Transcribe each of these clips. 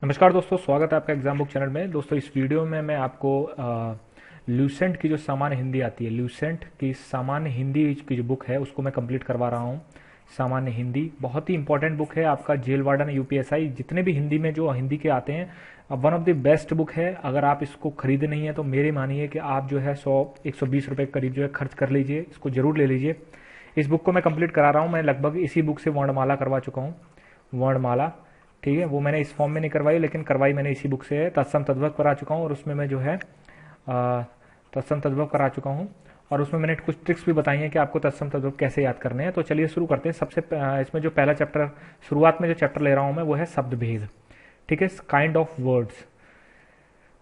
नमस्कार दोस्तों, स्वागत है आपका एग्जाम बुक चैनल में। दोस्तों, इस वीडियो में मैं आपको ल्यूसेंट की जो सामान्य हिंदी आती है, ल्यूसेंट की सामान्य हिंदी की जो बुक है उसको मैं कंप्लीट करवा रहा हूँ। सामान्य हिंदी बहुत ही इंपॉर्टेंट बुक है आपका जेल वार्डन यूपीएसआई जितने भी हिंदी में जो हिंदी के आते हैं, one of the best book है। अगर आप इसको खरीदे नहीं है तो मेरे मानिए कि आप जो है 100-120 रुपये करीब जो है खर्च कर लीजिए, इसको जरूर ले लीजिए। इस बुक को मैं कंप्लीट करा रहा हूँ। मैं लगभग इसी बुक से वर्णमाला करवा चुका हूँ, वर्णमाला। ठीक है, वो मैंने इस फॉर्म में नहीं करवाई, लेकिन करवाई मैंने इसी बुक से है। तत्सम तद्भव करा चुका हूँ और उसमें मैं जो है तत्सम तद्भव करा चुका हूँ और उसमें मैंने कुछ ट्रिक्स भी बताई हैं कि आपको तत्सम तद्भव कैसे याद करने हैं। तो चलिए शुरू करते हैं। इसमें जो पहला चैप्टर, शुरुआत में जो चैप्टर ले रहा हूँ मैं, वो है शब्द भेद। ठीक है, काइंड ऑफ वर्ड्स।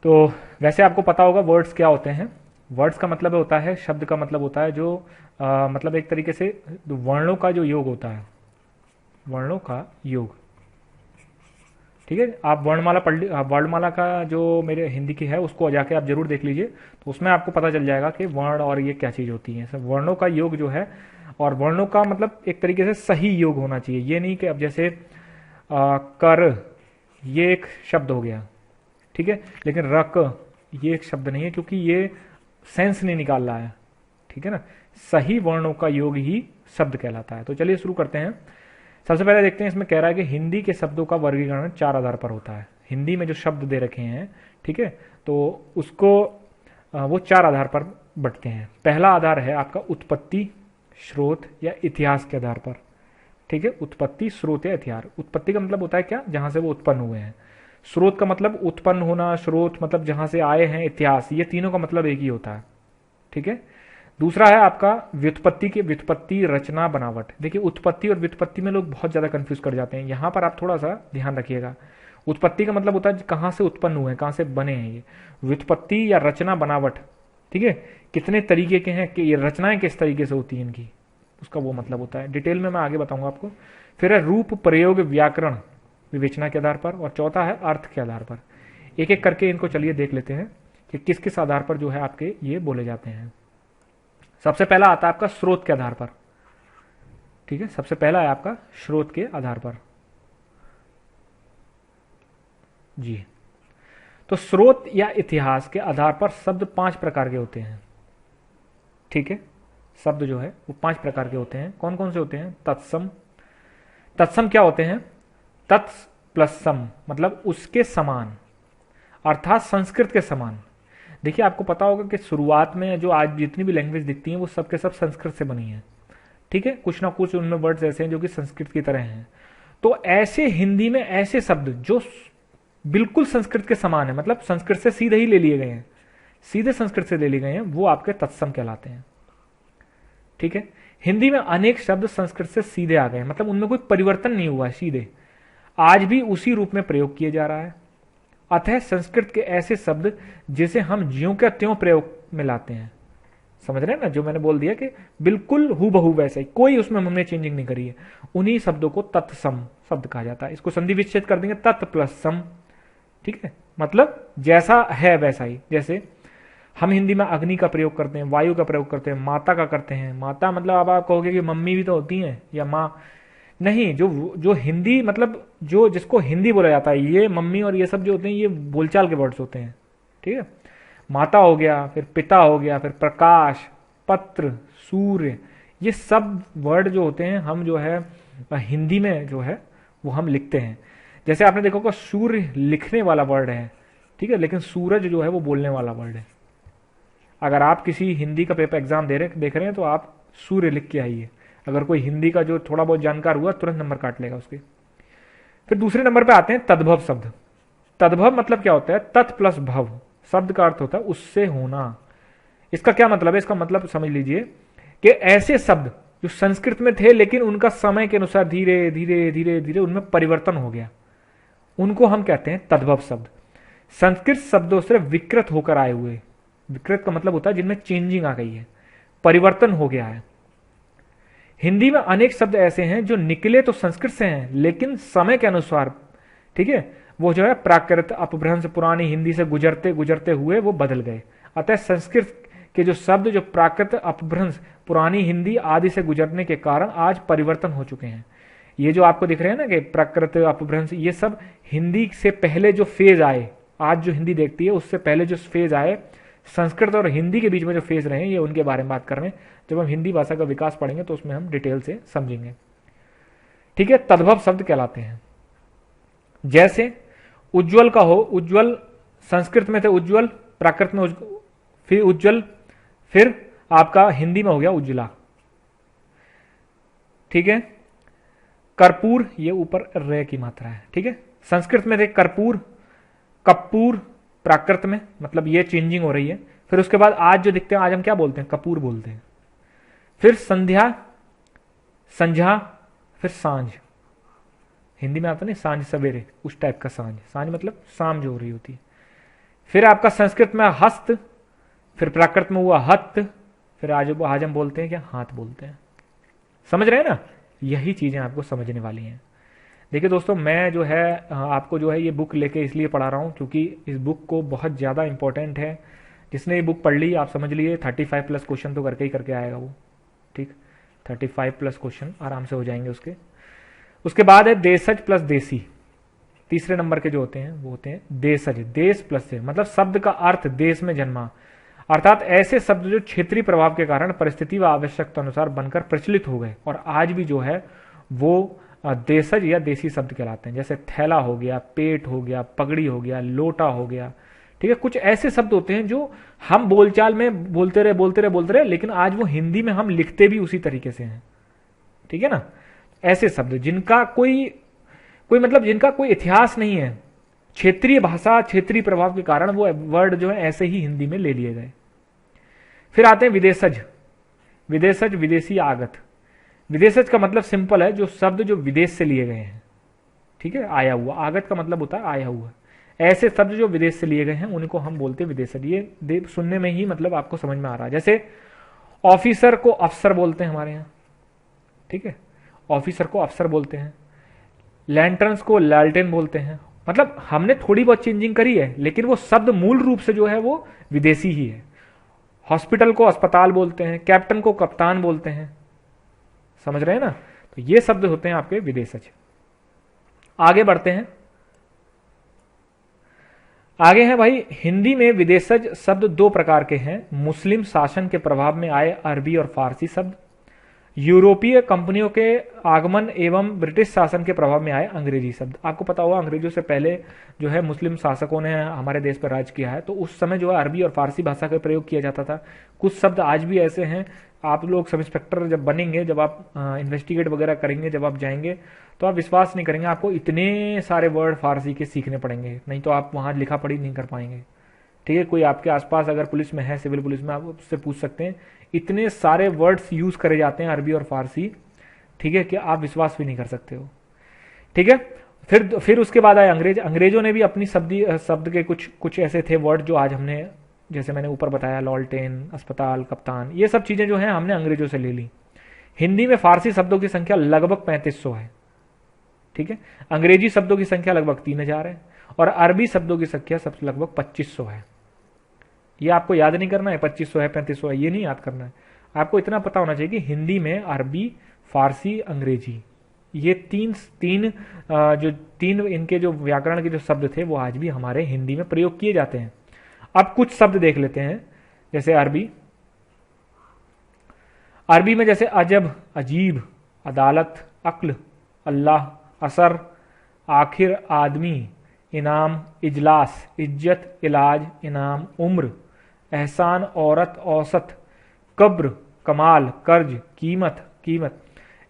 तो वैसे आपको पता होगा वर्ड्स क्या होते हैं। वर्ड्स का मतलब होता है, शब्द का मतलब होता है जो मतलब एक तरीके से वर्णों का जो योग होता है, वर्णों का योग। ठीक है, आप वर्णमाला वर्णमाला का जो मेरे हिंदी की है उसको जाके आप जरूर देख लीजिए, तो उसमें आपको पता चल जाएगा कि वर्ण और ये क्या चीज होती है। सब वर्णों का योग जो है, और वर्णों का मतलब एक तरीके से सही योग होना चाहिए। ये नहीं कि अब जैसे कर ये एक शब्द हो गया, ठीक है, लेकिन रक ये एक शब्द नहीं है, क्योंकि ये सेंस नहीं निकाल रहा है। ठीक है ना, सही वर्णों का योग ही शब्द कहलाता है। तो चलिए शुरू करते हैं। सबसे पहले देखते हैं, इसमें कह रहा है कि हिंदी के शब्दों का वर्गीकरण 4 आधार पर होता है। हिंदी में जो शब्द दे रखे हैं, ठीक है, तो उसको वो 4 आधार पर बंटते हैं। पहला आधार है आपका उत्पत्ति, स्रोत या इतिहास के आधार पर। ठीक है, उत्पत्ति, स्रोत या इतिहास। उत्पत्ति का मतलब होता है क्या, जहां से वो उत्पन्न हुए हैं। स्रोत का मतलब उत्पन्न होना, स्रोत मतलब जहां से आए हैं, इतिहास, ये तीनों का मतलब एक ही होता है। ठीक है। दूसरा है आपका व्युत्पत्ति की, व्युत्पत्ति, रचना, बनावट। देखिए, उत्पत्ति और व्युत्पत्ति में लोग बहुत ज्यादा कंफ्यूज कर जाते हैं। यहां पर आप थोड़ा सा ध्यान रखिएगा। उत्पत्ति का मतलब होता है कहां से उत्पन्न हुए हैं, कहां से बने हैं ये। व्युत्पत्ति या रचना, बनावट, ठीक है, कितने तरीके के हैं कि ये रचनाएं किस तरीके से होती हैं इनकी, उसका वो मतलब होता है। डिटेल में मैं आगे बताऊंगा आपको। फिर है रूप, प्रयोग, व्याकरण, विवेचना के आधार पर। और चौथा है अर्थ के आधार पर। एक एक करके इनको चलिए देख लेते हैं कि किस किस आधार पर जो है आपके ये बोले जाते हैं। सबसे पहला आता है आपका स्रोत के आधार पर। ठीक है, सबसे पहला है आपका स्रोत के आधार पर जी। तो स्रोत या इतिहास के आधार पर शब्द 5 प्रकार के होते हैं। ठीक है, शब्द जो है वो 5 प्रकार के होते हैं। कौन कौन से होते हैं? तत्सम। तत्सम क्या होते हैं? तत्स प्लस सम मतलब उसके समान, अर्थात संस्कृत के समान। देखिए, आपको पता होगा कि शुरुआत में जो आज जितनी भी लैंग्वेज दिखती हैं वो सब के सब संस्कृत से बनी है। ठीक है, कुछ ना कुछ उनमें वर्ड्स ऐसे हैं जो कि संस्कृत की तरह हैं। तो ऐसे हिंदी में ऐसे शब्द जो बिल्कुल संस्कृत के समान है, मतलब संस्कृत से सीधे ही ले लिए गए हैं, सीधे संस्कृत से ले लिए गए हैं, वो आपके तत्सम कहलाते हैं। ठीक है, हिंदी में अनेक शब्द संस्कृत से सीधे आ गए, मतलब उनमें कोई परिवर्तन नहीं हुआ है, सीधे आज भी उसी रूप में प्रयोग किया जा रहा है। अतः संस्कृत के ऐसे शब्द जिसे हम ज्यों का त्यों प्रयोग में लाते हैं, समझ रहे हैं ना, जो मैंने बोल दिया कि बिल्कुल हूबहू वैसे ही, कोई उसमें हमने चेंजिंग नहीं करी है, उन्हीं शब्दों को तत्सम शब्द कहा जाता है। इसको संधि विच्छेद कर देंगे, तत् प्लस सम। ठीक है, मतलब जैसा है वैसा ही। जैसे हम हिंदी में अग्नि का प्रयोग करते हैं, वायु का प्रयोग करते हैं, माता का करते हैं। माता मतलब अब आप कहोगे कि मम्मी भी तो होती हैं या माँ, नहीं, जो जो हिंदी मतलब जो जिसको हिंदी बोला जाता है, ये मम्मी और ये सब जो होते हैं ये बोलचाल के वर्ड्स होते हैं। ठीक है, माता हो गया, फिर पिता हो गया, फिर प्रकाश, पत्र, सूर्य, ये सब वर्ड जो होते हैं हम जो है हिंदी में जो है वो हम लिखते हैं। जैसे आपने देखा होगा सूर्य लिखने वाला वर्ड है, ठीक है, लेकिन सूरज जो है वो बोलने वाला वर्ड है। अगर आप किसी हिंदी का पेपर एग्जाम देख रहे हैं तो आप सूर्य लिख के आइए। अगर कोई हिंदी का जो थोड़ा बहुत जानकार हुआ तुरंत नंबर काट लेगा उसके। फिर दूसरे नंबर पे आते हैं तद्भव शब्द। तद्भव मतलब क्या होता है? तत् प्लस भव, शब्द का अर्थ होता है उससे होना। इसका क्या मतलब है? इसका मतलब समझ लीजिए कि ऐसे शब्द जो संस्कृत में थे लेकिन उनका समय के अनुसार धीरे धीरे धीरे धीरे उनमें परिवर्तन हो गया, उनको हम कहते हैं तद्भव शब्द। संस्कृत शब्दों से विकृत होकर आए हुए, विकृत का मतलब होता है जिनमें चेंजिंग आ गई है, परिवर्तन हो गया है। हिंदी में अनेक शब्द ऐसे हैं जो निकले तो संस्कृत से हैं लेकिन समय के अनुसार, ठीक है, वो जो है प्राकृत अपभ्रंश पुरानी हिंदी से गुजरते गुजरते हुए वो बदल गए। अतः संस्कृत के जो शब्द जो प्राकृत अपभ्रंश पुरानी हिंदी आदि से गुजरने के कारण आज परिवर्तन हो चुके हैं। ये जो आपको दिख रहे हैं ना कि प्रकृत, अपभ्रंश, ये सब हिंदी से पहले जो फेज आए, आज जो हिंदी देखती है उससे पहले जो फेज आए, संस्कृत और हिंदी के बीच में जो फेज रहे, ये उनके बारे में बात कर रहे हैं। जब हम हिंदी भाषा का विकास पढ़ेंगे तो उसमें हम डिटेल से समझेंगे। ठीक है, तद्भव शब्द कहलाते हैं। जैसे उज्ज्वल का हो, उज्ज्वल संस्कृत में थे उज्ज्वल, प्राकृत में फिर उज्ज्वल, फिर आपका हिंदी में हो गया उज्ज्वला। ठीक है, कर्पूर, ये ऊपर रे की मात्रा है। ठीक है, संस्कृत में थे कर्पूर, कपूर, प्राकृत में, मतलब ये चेंजिंग हो रही है। फिर उसके बाद आज जो दिखते हैं, आज हम क्या बोलते हैं, कपूर बोलते हैं। फिर संध्या, संझा, फिर सांझ, हिंदी में आता नहीं सांझ सवेरे, उस टाइप का सांझ, सांझ मतलब शाम जो हो रही होती है। फिर आपका संस्कृत में हस्त, फिर प्राकृत में हुआ हस्त, फिर आज हम बोलते हैं क्या, हाथ बोलते हैं। समझ रहे हैं ना, यही चीजें आपको समझने वाली हैं। देखिए दोस्तों, मैं जो है आपको जो है ये बुक लेके इसलिए पढ़ा रहा हूँ क्योंकि इस बुक को बहुत ज़्यादा इंपॉर्टेंट है। जिसने ये बुक पढ़ ली, आप समझ लिए 35+ क्वेश्चन तो करके ही करके आएगा वो। ठीक, 35+ क्वेश्चन आराम से हो जाएंगे उसके। उसके बाद है देशज प्लस देसी, तीसरे नंबर के जो होते हैं वो होते हैं देशज, देश प्लस से, मतलब शब्द का अर्थ देश में जन्मा, अर्थात ऐसे शब्द जो क्षेत्रीय प्रभाव के कारण परिस्थिति व आवश्यकता अनुसार बनकर प्रचलित हो गए और आज भी जो है वो देशज या देसी शब्द कहलाते हैं। जैसे थैला हो गया, पेट हो गया, पगड़ी हो गया, लोटा हो गया। ठीक है, कुछ ऐसे शब्द होते हैं जो हम बोलचाल में बोलते रहे, लेकिन आज वो हिंदी में हम लिखते भी उसी तरीके से हैं। ठीक है ना, ऐसे शब्द जिनका कोई मतलब जिनका कोई इतिहास नहीं है, क्षेत्रीय भाषा, क्षेत्रीय प्रभाव के कारण वो वर्ड जो है ऐसे ही हिंदी में ले लिए गए। फिर आते हैं विदेशज, विदेशज विदेशी आगत। विदेशज का मतलब सिंपल है, जो शब्द जो विदेश से लिए गए हैं। ठीक है, आया हुआ, आगत का मतलब होता है आया हुआ। ऐसे शब्द जो विदेश से लिए गए हैं उनको हम बोलते हैं विदेशज। ये सुनने में ही मतलब आपको समझ में आ रहा है। जैसे ऑफिसर को अफसर बोलते हैं हमारे यहाँ। ठीक है, ऑफिसर को अफसर बोलते हैं। लैंटर्न्स को लालटेन बोलते हैं। मतलब हमने थोड़ी बहुत चेंजिंग करी है, लेकिन वो शब्द मूल रूप से जो है वो विदेशी ही है। हॉस्पिटल को अस्पताल बोलते हैं, कैप्टन को कप्तान बोलते हैं। समझ रहे हैं ना, तो ये शब्द होते हैं आपके विदेशज। आगे बढ़ते हैं, आगे है भाई, हिंदी में विदेशज शब्द दो प्रकार के हैं। मुस्लिम शासन के प्रभाव में आए अरबी और फारसी शब्द, यूरोपीय कंपनियों के आगमन एवं ब्रिटिश शासन के प्रभाव में आए अंग्रेजी शब्द। आपको पता होगा अंग्रेजों से पहले जो है मुस्लिम शासकों ने हमारे देश पर राज किया है, तो उस समय जो है अरबी और फारसी भाषा का प्रयोग किया जाता था। कुछ शब्द आज भी ऐसे हैं, आप लोग सब इंस्पेक्टर जब बनेंगे, जब आप इन्वेस्टिगेट वगैरह करेंगे, जब आप जाएंगे तो आप विश्वास नहीं करेंगे, आपको इतने सारे वर्ड फारसी के सीखने पड़ेंगे, नहीं तो आप वहां लिखा पढ़ी नहीं कर पाएंगे। ठीक है, कोई आपके आसपास अगर पुलिस में है, सिविल पुलिस में, आप उससे पूछ सकते हैं, इतने सारे वर्ड्स यूज करे जाते हैं अरबी और फारसी। ठीक है, कि आप विश्वास भी नहीं कर सकते हो। ठीक है, फिर उसके बाद आए अंग्रेज। अंग्रेजों ने भी अपनी शब्द के कुछ ऐसे थे वर्ड जो आज हमने, जैसे मैंने ऊपर बताया, लॉलटेन, अस्पताल, कप्तान, ये सब चीजें जो है हमने अंग्रेजों से ले ली। हिंदी में फारसी शब्दों की संख्या लगभग 3500 है। ठीक है, अंग्रेजी शब्दों की संख्या लगभग 3000 है और अरबी शब्दों की संख्या सबसे लगभग 2500 है। ये आपको याद नहीं करना है 2500 है 3500 है, ये नहीं याद करना है। आपको इतना पता होना चाहिए कि हिंदी में अरबी, फारसी, अंग्रेजी, ये तीन इनके जो व्याकरण के जो शब्द थे वो आज भी हमारे हिंदी में प्रयोग किए जाते हैं। अब कुछ शब्द देख लेते हैं, जैसे अरबी में जैसे अजब, अजीब, अदालत, अक्ल, अल्लाह, असर, आखिर, आदमी, इनाम, इजलास, इज्जत, इलाज, इनाम, उम्र, एहसान, औरत, औसत, कब्र, कमाल, कर्ज, कीमत।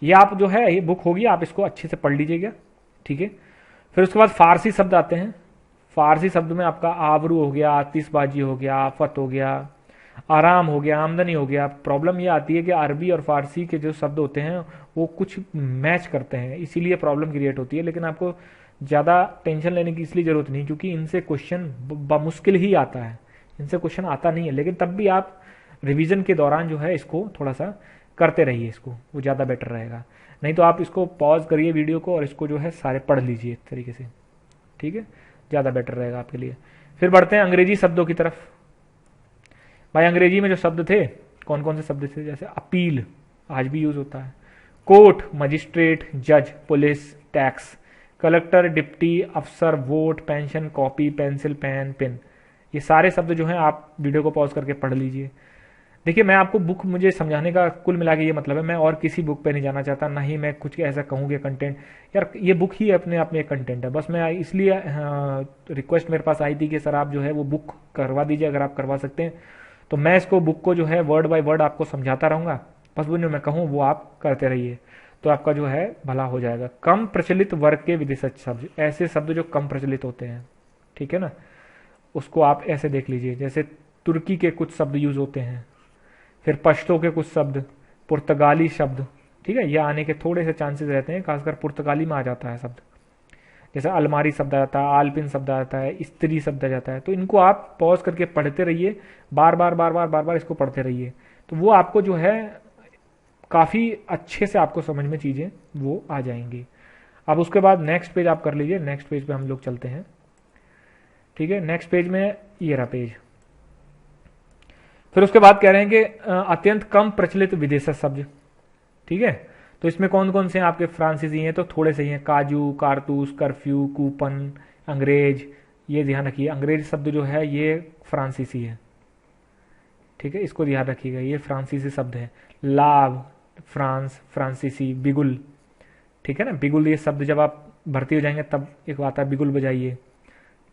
ये आप जो है ये बुक होगी, आप इसको अच्छे से पढ़ लीजिएगा। ठीक है, फिर उसके बाद फारसी शब्द आते हैं। फारसी शब्द में आपका आबरू हो गया, आतिशबाजी हो गया, आफत हो गया, आराम हो गया, आमदनी हो गया। प्रॉब्लम ये आती है कि अरबी और फारसी के जो शब्द होते हैं वो कुछ मैच करते हैं, इसीलिए प्रॉब्लम क्रिएट होती है। लेकिन आपको ज़्यादा टेंशन लेने की इसलिए जरूरत नहीं, क्योंकि इनसे क्वेश्चन मुश्किल ही आता है, इनसे क्वेश्चन आता नहीं है। लेकिन तब भी आप रिवीजन के दौरान जो है इसको थोड़ा सा करते रहिए, इसको, वो ज़्यादा बेटर रहेगा। नहीं तो आप इसको पॉज करिए वीडियो को और इसको जो है सारे पढ़ लीजिए एक तरीके से। ठीक है, ज़्यादा बेटर रहेगा आपके लिए। फिर बढ़ते हैं अंग्रेजी शब्दों की तरफ। भाई अंग्रेजी में जो शब्द थे, कौन कौन से शब्द थे, जैसे अपील, आज भी यूज होता है। कोर्ट मजिस्ट्रेट, जज, पुलिस, टैक्स, कलेक्टर, डिप्टी, अफसर, vote, pension, copy, pencil, pen, pin. ये सारे शब्द जो हैं आप वीडियो को पॉज करके पढ़ लीजिए। देखिए मैं आपको बुक मुझे समझाने का कुल मिला के ये मतलब है, मैं और किसी बुक पे नहीं जाना चाहता, ना ही मैं कुछ ऐसा कहूँ कि कंटेंट, यार ये बुक ही अपने आप में एक कंटेंट है। बस मैं इसलिए रिक्वेस्ट मेरे पास आई थी कि सर आप जो है वो बुक करवा दीजिए, अगर आप करवा सकते हैं तो मैं इसको बुक को जो है वर्ड बाय वर्ड आपको समझाता रहूँगा, बस वो जो मैं कहूँ वो आप करते रहिए, तो आपका जो है भला हो जाएगा। कम प्रचलित वर्ग के विदेशज शब्द, ऐसे शब्द जो कम प्रचलित होते हैं, ठीक है ना, उसको आप ऐसे देख लीजिए। जैसे तुर्की के कुछ शब्द यूज होते हैं, फिर पश्तो के कुछ शब्द, पुर्तगाली शब्द, ठीक है, यह आने के थोड़े से चांसेस रहते हैं, खासकर पुर्तगाली में आ जाता है शब्द। जैसे अलमारी शब्द आ जाता है, आलपिन शब्द आ जाता है, स्त्री शब्द आ जाता है। तो इनको आप पॉज करके पढ़ते रहिए, बार बार बार बार बार बार इसको पढ़ते रहिए, तो वो आपको जो है काफी अच्छे से आपको समझ में चीजें वो आ जाएंगी। अब उसके बाद नेक्स्ट पेज आप कर लीजिए। नेक्स्ट पेज पे हम लोग चलते हैं, ठीक है। नेक्स्ट पेज में ये रहा पेज। फिर उसके बाद कह रहे हैं कि अत्यंत कम प्रचलित विदेशी शब्द, ठीक है। तो इसमें कौन कौन से हैं आपके फ्रांसीसी हैं, तो थोड़े से ही हैं, काजू, कारतूस, कर्फ्यू, कूपन, अंग्रेज। ये ध्यान रखिए, अंग्रेज शब्द जो है ये फ्रांसीसी है, ठीक है, इसको ध्यान रखिएगा, ये फ्रांसीसी शब्द है। लाभ, फ्रांस, फ्रांसीसी, बिगुल, ठीक है ना, बिगुल ये शब्द जब आप भर्ती हो जाएंगे तब एक आता है बिगुल बजाइए,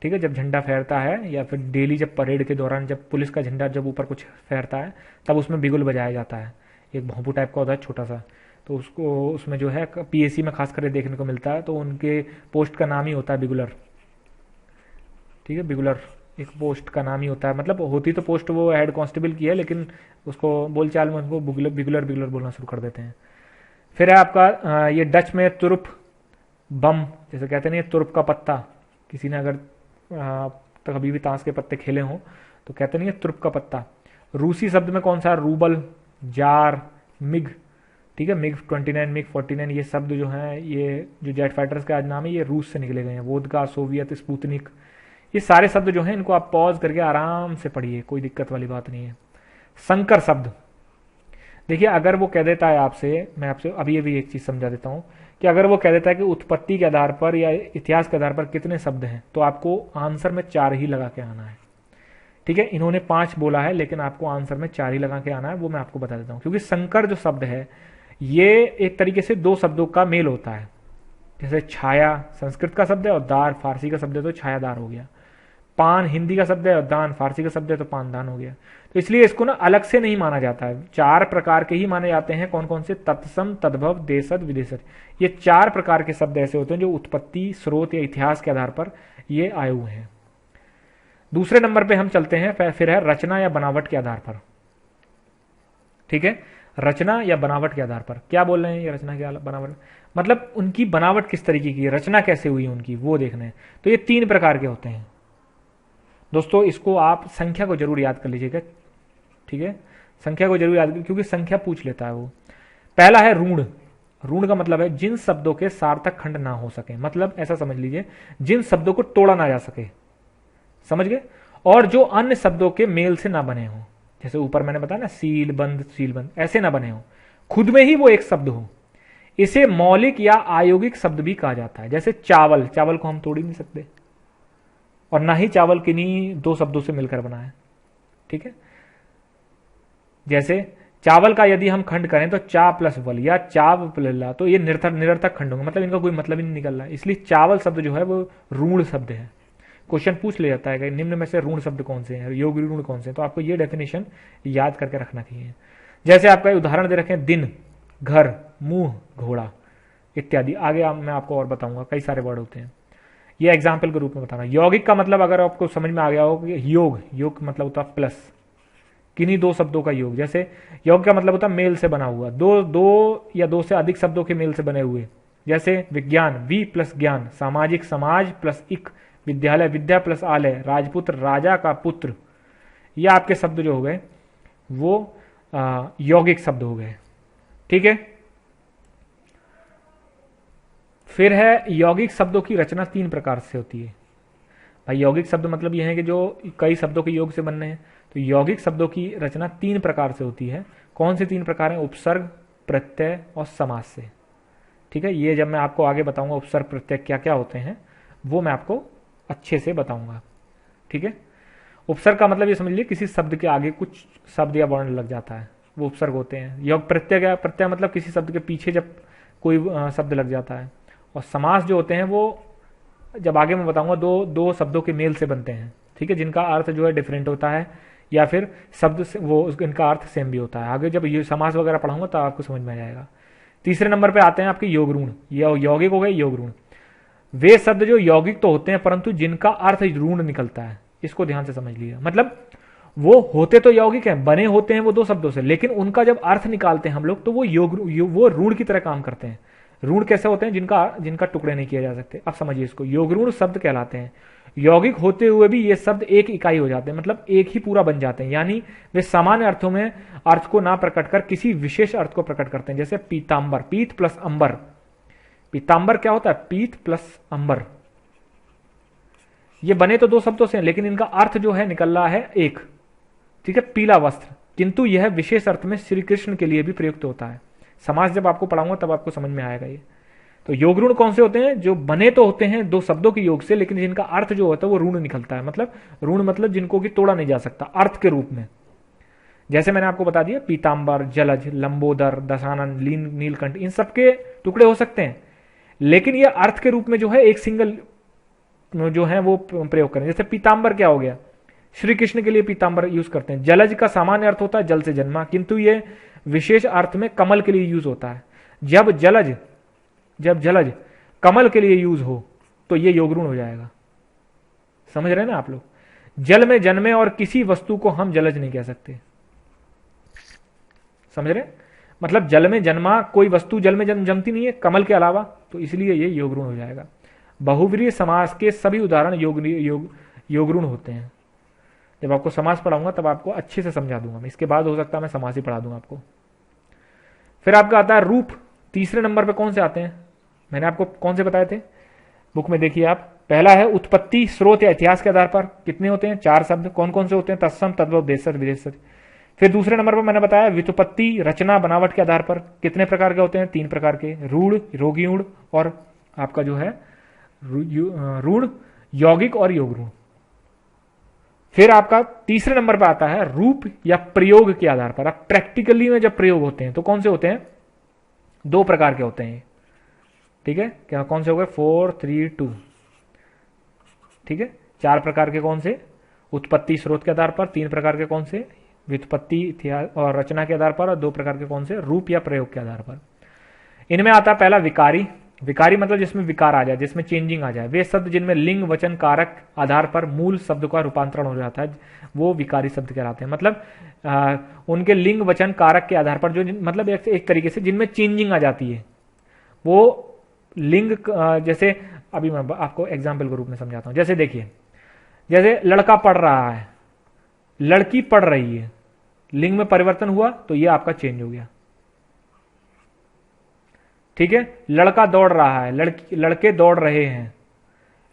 ठीक है, जब झंडा फहरता है या फिर डेली जब परेड के दौरान जब पुलिस का झंडा जब ऊपर कुछ फहरता है तब उसमें बिगुल बजाया जाता है। एक भोंपू टाइप का होता है छोटा सा, तो उसको उसमें जो है पीएससी में खास करके देखने को मिलता है, तो उनके पोस्ट का नाम ही होता है बिगुलर, ठीक है, बिगुलर एक पोस्ट का नाम ही होता है। मतलब होती तो पोस्ट वो हेड कांस्टेबल की है, लेकिन उसको बोलचाल में उनको बिगुलर बिगुलर बिगुलर बोलना शुरू कर देते हैं। फिर है आपका ये डच में तुरुप, बम, जैसे कहते नहीं तुरुप का पत्ता, किसी ने अगर तो कभी भी ताश के पत्ते खेले हों तो कहते नहीं है तुर्क का पत्ता। रूसी शब्द में कौन सा, रूबल, जार, मिग, ठीक है, मिग 29, मिग 49, ये शब्द जो हैं, ये जो जेट फाइटर्स का आज नाम है ये रूस से निकले गए हैं। वोदका, सोवियत, स्पुतनिक, ये सारे शब्द जो हैं इनको आप पॉज करके आराम से पढ़िए, कोई दिक्कत वाली बात नहीं है। संकर शब्द, देखिए अगर वो कह देता है आपसे, मैं आपसे अभी अभी एक चीज समझा देता हूं कि अगर वो कह देता है कि उत्पत्ति के आधार पर या इतिहास के आधार पर कितने शब्द हैं, तो आपको आंसर में 4 ही लगा के आना है, ठीक है। इन्होंने 5 बोला है, लेकिन आपको आंसर में 4 ही लगा के आना है, वो मैं आपको बता देता हूं। क्योंकि संकर जो शब्द है ये एक तरीके से 2 शब्दों का मेल होता है। जैसे छाया संस्कृत का शब्द है और दार फारसी का शब्द है, तो छायादार हो गया। पान हिंदी का शब्द है और दान फारसी का शब्द है, तो पानदान हो गया। तो इसलिए इसको ना अलग से नहीं माना जाता है, 4 प्रकार के ही माने जाते हैं। कौन कौन से, तत्सम, तद्भव, देशज, विदेशज, ये 4 प्रकार के शब्द ऐसे होते हैं जो उत्पत्ति, स्रोत या इतिहास के आधार पर ये आए हुए हैं। दूसरे नंबर पे हम चलते हैं, फिर है रचना या बनावट के आधार पर, ठीक है। रचना या बनावट के आधार पर क्या बोल रहे हैं, ये रचना क्या बनावट, मतलब उनकी बनावट किस तरीके की, रचना कैसे हुई उनकी, वो देखना है। तो ये 3 प्रकार के होते हैं दोस्तों, इसको आप संख्या को जरूर याद कर लीजिएगा, ठीक है, संख्या को जरूर याद करिए क्योंकि संख्या पूछ लेता है वो। पहला है ऋण, ऋण का मतलब है जिन शब्दों के सार्थक खंड ना हो सके, मतलब ऐसा समझ लीजिए जिन शब्दों को तोड़ा ना जा सके, समझ गए, और जो अन्य शब्दों के मेल से ना बने हो। जैसे ऊपर मैंने बताया ना सील बंद, ऐसे ना बने हो, खुद में ही वो एक शब्द हो। इसे मौलिक या आयोगिक शब्द भी कहा जाता है। जैसे चावल, चावल को हम तोड़ ही नहीं सकते, और ना ही चावल किन्हीं 2 शब्दों से मिलकर बना है, ठीक है। जैसे चावल का यदि हम खंड करें तो चा प्लस वल या चाव प्लस ला, तो ये निरर्थक खंड होंगे, मतलब इनका कोई मतलब ही नहीं निकल रहा है। इसलिए चावल शब्द जो है वो ऋण शब्द है। क्वेश्चन पूछ ले जाता है कि निम्न में से ऋण शब्द कौन से हैं, योग ऋण कौन से हैं, तो आपको ये डेफिनेशन याद करके रखना चाहिए। जैसे आपका उदाहरण दे रखे हैं, दिन, घर, मुंह, घोड़ा इत्यादि। आगे मैं आपको और बताऊंगा, कई सारे वर्ड होते हैं, ये एग्जाम्पल के रूप में बताना। यौगिक का मतलब अगर आपको समझ में आ गया हो कि योग, योग मतलब होता है प्लस, किन्हीं 2 शब्दों का योग। जैसे योग का मतलब होता है मेल से बना हुआ, दो या 2 से अधिक शब्दों के मेल से बने हुए। जैसे विज्ञान, वी प्लस ज्ञान, सामाजिक, समाज प्लस इक, विद्यालय, विद्या प्लस आलय, राजपुत्र, राजा का पुत्र। ये आपके शब्द जो हो गए वो यौगिक शब्द हो गए, ठीक है। फिर है यौगिक शब्दों की रचना 3 प्रकार से होती है। भाई यौगिक शब्द मतलब यह है कि जो कई शब्दों के योग से बनने हैं। तो यौगिक शब्दों की रचना 3 प्रकार से होती है। कौन से 3 प्रकार हैं, उपसर्ग, प्रत्यय और समास से। ठीक है, ये जब मैं आपको आगे बताऊंगा उपसर्ग प्रत्यय क्या क्या होते हैं वो मैं आपको अच्छे से बताऊंगा। ठीक है, उपसर्ग का मतलब ये समझ लीजिए किसी शब्द के आगे कुछ शब्द या वर्ण लग जाता है, वो उपसर्ग होते हैं। योग प्रत्यय क्या, प्रत्यय मतलब किसी शब्द के पीछे जब कोई शब्द लग जाता है। और समास जो होते हैं वो जब आगे मैं बताऊंगा दो शब्दों के मेल से बनते हैं। ठीक है, जिनका अर्थ जो है डिफरेंट होता है या फिर शब्द से वो इनका अर्थ सेम भी होता है। आगे जब ये समास वगैरह पढ़ाऊंगा तो आपको समझ में आ जाएगा। तीसरे नंबर पे आते हैं आपके योग ऋण। यौगिक हो गए योग ऋण। वे शब्द जो यौगिक तो होते हैं परंतु जिनका अर्थ ऋण निकलता है, इसको ध्यान से समझ लिया। मतलब वो होते तो यौगिक हैं, बने होते हैं वो दो शब्दों से, लेकिन उनका जब अर्थ निकालते हैं हम लोग तो वो वो ऋण की तरह काम करते हैं। ऋण कैसे होते हैं, जिनका टुकड़े नहीं किए जा सकते। अब समझिए इसको, योग ऋण शब्द कहलाते हैं। यौगिक होते हुए भी ये शब्द एक इकाई हो जाते हैं, मतलब एक ही पूरा बन जाते हैं। यानी वे सामान्य अर्थों में अर्थ को ना प्रकट कर किसी विशेष अर्थ को प्रकट करते हैं। जैसे पीतांबर, पीत प्लस अंबर। पीतांबर क्या होता है, पीत प्लस अंबर। ये बने तो दो शब्दों से लेकिन इनका अर्थ जो है निकल रहा है एक। ठीक है, पीला वस्त्र, किंतु यह विशेष अर्थ में श्री कृष्ण के लिए भी प्रयुक्त होता है। समास जब आपको पढ़ाऊंगा तब आपको समझ में आएगा ये। तो योग ऋण कौन से होते हैं, जो बने तो होते हैं दो शब्दों के योग से लेकिन जिनका अर्थ जो होता है वो ऋण निकलता है। मतलब ऋण मतलब जिनको कि तोड़ा नहीं जा सकता अर्थ के रूप में। जैसे मैंने आपको बता दिया पीतांबर, जलज, लंबोदर, दशानन, नीलकंठ, इन सबके टुकड़े हो सकते हैं लेकिन ये अर्थ के रूप में जो है एक सिंगल जो है वो प्रयोग करें। जैसे पीतांबर क्या हो गया, श्री कृष्ण के लिए पीतांबर यूज करते हैं। जलज का सामान्य अर्थ होता है जल से जन्मा, किंतु ये विशेष अर्थ में कमल के लिए यूज होता है। जब जलज कमल के लिए यूज हो तो ये योग ऋण हो जाएगा। समझ रहे हैं ना आप लोग। जल में जन्मे और किसी वस्तु को हम जलज नहीं कह सकते। समझ रहे, मतलब जल में जन्मा कोई वस्तु जल में जमती नहीं है कमल के अलावा, तो इसलिए ये योग ऋण हो जाएगा। बहुव्रीहि समास के सभी उदाहरण योग ऋण होते हैं। जब आपको समास पढ़ाऊंगा तब आपको अच्छे से समझा दूंगा मैं। इसके बाद हो सकता है मैं समास ही पढ़ा दूंगा आपको। फिर आपका आता है रूप। तीसरे नंबर पे कौन से आते हैं, मैंने आपको कौन से बताए थे बुक में, देखिए आप। पहला है उत्पत्ति, स्रोत या इतिहास के आधार पर। कितने होते हैं, 4 शब्द। कौन कौन से होते हैं, तत्सम, तद्भव, देशज, विदेशज। फिर दूसरे नंबर पर मैंने बताया व्युत्पत्ति, रचना, बनावट के आधार पर। कितने प्रकार के होते हैं, 3 प्रकार के, रूढ़, रोगी ऊढ़ और आपका जो है रूढ़, यौगिक और योग ऋण। फिर आपका तीसरे नंबर पर आता है रूप या प्रयोग के आधार पर। अब प्रैक्टिकली में जब प्रयोग होते हैं तो कौन से होते हैं, 2 प्रकार के होते हैं। ठीक है, क्या कौन से हो गए, 4 3 2। ठीक है, 4 प्रकार के कौन से, उत्पत्ति स्रोत के आधार पर, 3 प्रकार के कौन से, व्युत्पत्ति इतिहास और रचना के आधार पर, और 2 प्रकार के कौन से, रूप या प्रयोग के आधार पर। इनमें आता है पहला विकारी। विकारी मतलब जिसमें विकार आ जाए, जिसमें चेंजिंग आ जाए। वे शब्द जिनमें लिंग वचन कारक आधार पर मूल शब्द का रूपांतरण हो जाता है वो विकारी शब्द कहलाते हैं। मतलब उनके लिंग वचन कारक के आधार पर जो मतलब एक तरीके से जिनमें चेंजिंग आ जाती है वो लिंग। जैसे अभी मैं आपको एग्जाम्पल के रूप में समझाता हूं। जैसे देखिए, जैसे लड़का पढ़ रहा है, लड़की पढ़ रही है, लिंग में परिवर्तन हुआ तो ये आपका चेंज हो गया। ठीक है, लड़का दौड़ रहा है, लड़के दौड़ रहे हैं,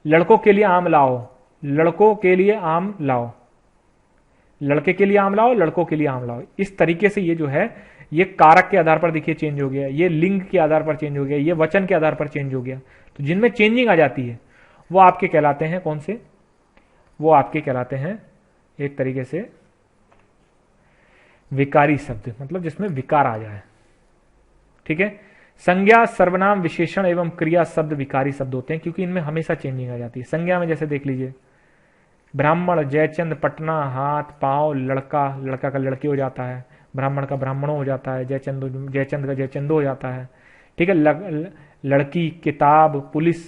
लड़कों के लिए आम लाओ, लड़कों के लिए आम लाओ, लड़के के लिए आम लाओ, लड़कों के लिए आम लाओ। इस तरीके से ये जो है ये कारक के आधार पर देखिए चेंज हो गया, ये लिंग के आधार पर चेंज हो गया, ये वचन के आधार पर चेंज हो गया। तो जिनमें चेंजिंग आ जाती है वो आपके कहलाते हैं कौन से, वो आपके कहलाते हैं एक तरीके से विकारी शब्द, मतलब जिसमें विकार आ जाए। ठीक है, संज्ञा, सर्वनाम, विशेषण एवं क्रिया शब्द विकारी शब्द होते हैं क्योंकि इनमें हमेशा चेंजिंग आ जाती है। संज्ञा में जैसे देख लीजिए, ब्राह्मण, जयचंद, पटना, हाथ, पांव, लड़का, लड़का का लड़के हो जाता है, ब्राह्मण का ब्राह्मणों हो जाता है, जयचंद का जयचंदो हो जाता है। ठीक है, लड़की, किताब, पुलिस।